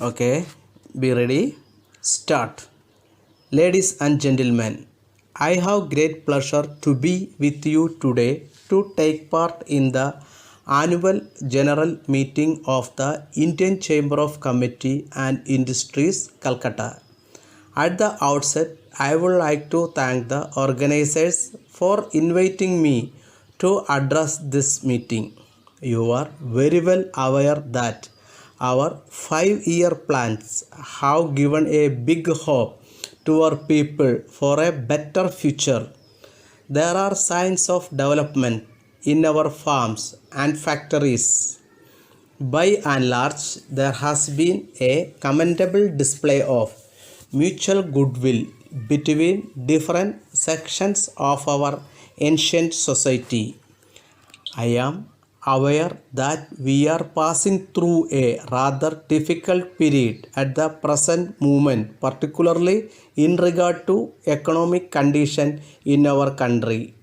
Okay, be ready. Start. Ladies and gentlemen, I have great pleasure to be with you today to take part in the annual general meeting of the Indian Chamber of Commerce and Industries, Calcutta. At the outset, I would like to thank the organizers for inviting me to address this meeting. You are very well aware that our 5-year plans have given a big hope to our people for a better future. There are signs of development in our farms and factories. By and large, there has been a commendable display of mutual goodwill between different sections of our ancient society. I am aware that we are passing through a rather difficult period at the present moment, particularly in regard to economic condition in our country.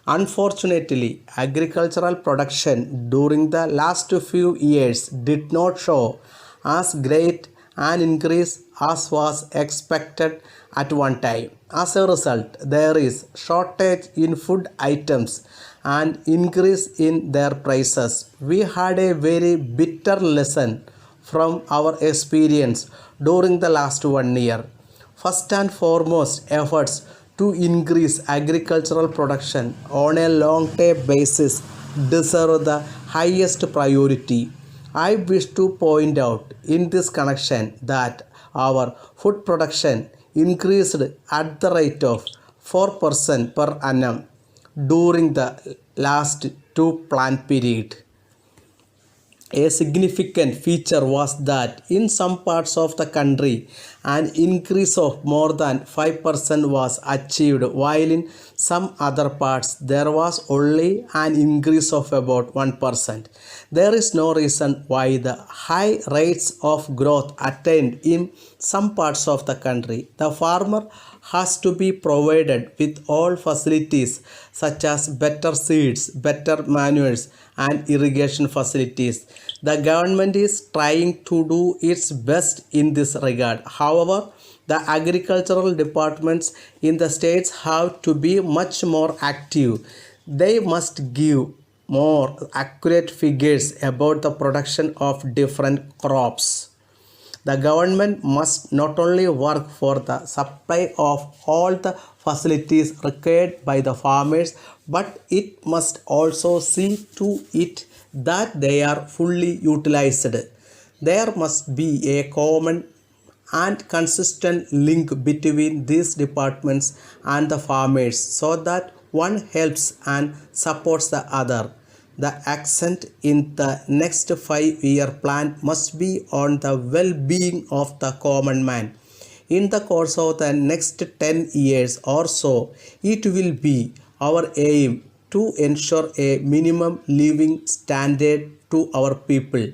Unfortunately, agricultural production during the last few years did not show as great an increase as was expected at one time. As a result, there is shortage in food items and increase in their prices. We had a very bitter lesson from our experience during the last 1 year. First and foremost, efforts to increase agricultural production on a long-term basis deserve the highest priority. I wish to point out in this connection that our food production increased at the rate of 4% per annum during the last two plan period. A significant feature was that in some parts of the country an increase of more than 5% was achieved, while in some other parts there was only an increase of about 1%. There is no reason why the high rates of growth attained in some parts of the country. The farmer has to be provided with all facilities such as better seeds, better manures and irrigation facilities. The government is trying to do its best in this regard. However, the agricultural departments in the states have to be much more active. They must give more accurate figures about the production of different crops. The government must not only work for the supply of all the facilities required by the farmers, but it must also see to it that they are fully utilized. There must be a common and consistent link between these departments and the farmers so that one helps and supports the other. The accent in the next 5-year plan must be on the well-being of the common man. In the course of the next 10 years or so, it will be our aim to ensure a minimum living standard to our people.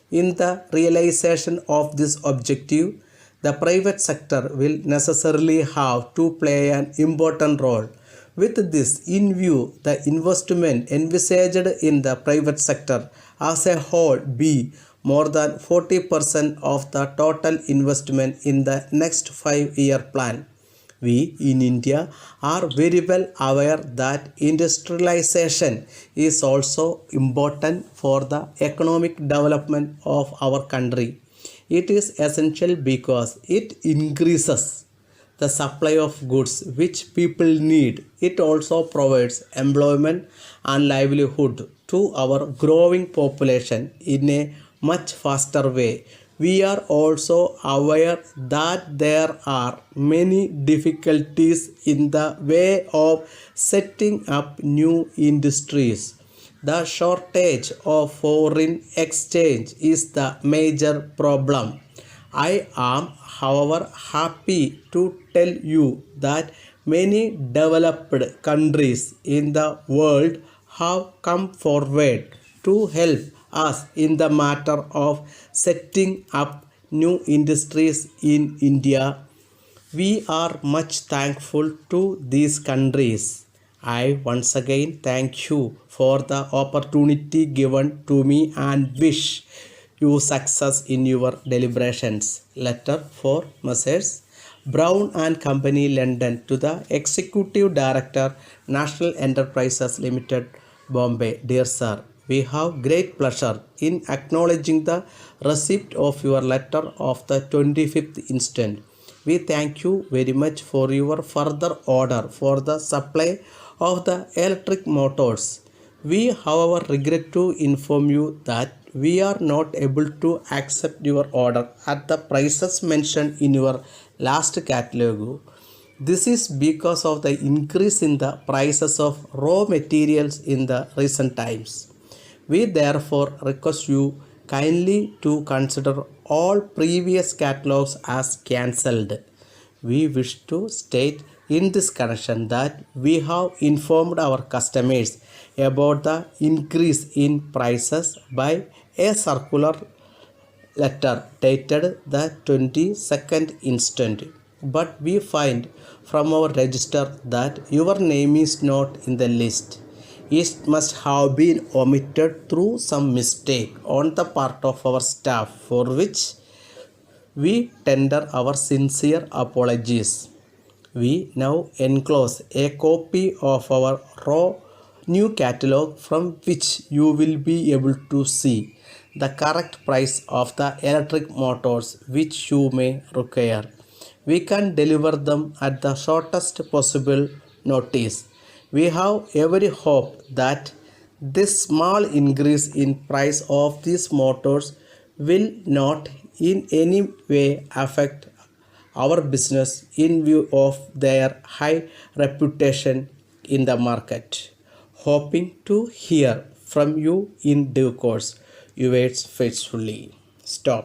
In the realization of this objective, the private sector will necessarily have to play an important role. With this in view, the investment envisaged in the private sector as a whole be more than 40% of the total investment in the next 5-year plan. We in India are very well aware that industrialization is also important for the economic development of our country. It is essential because it increases the supply of goods which people need. It also provides employment and livelihood to our growing population in a much faster way. We are also aware that there are many difficulties in the way of setting up new industries. The shortage of foreign exchange is the major problem. I am, however, happy to tell you that many developed countries in the world have come forward to help us in the matter of setting up new industries in India. We are much thankful to these countries. I once again thank you for the opportunity given to me and wish you success in your deliberations. Letter for Messrs. Brown and Company, London, to the Executive Director, National Enterprises Limited, Bombay. Dear Sir, we have great pleasure in acknowledging the receipt of your letter of the 25th instant. We thank you very much for your further order for the supply of the electric motors. We, however, regret to inform you that we are not able to accept your order at the prices mentioned in your last catalog. This is because of the increase in the prices of raw materials in the recent times. We therefore request you kindly to consider all previous catalogs as cancelled. We wish to state in this connection that we have informed our customers about the increase in prices by a circular letter dated the 22nd instant. But we find from our register that your name is not in the list. It must have been omitted through some mistake on the part of our staff, for which we tender our sincere apologies. We now enclose a copy of our raw new catalog from which you will be able to see the correct price of the electric motors which you may require. We can deliver them at the shortest possible notice. We have every hope that this small increase in price of these motors will not in any way affect our business in view of their high reputation in the market. Hoping to hear from you in due course. Yours faithfully. Stop.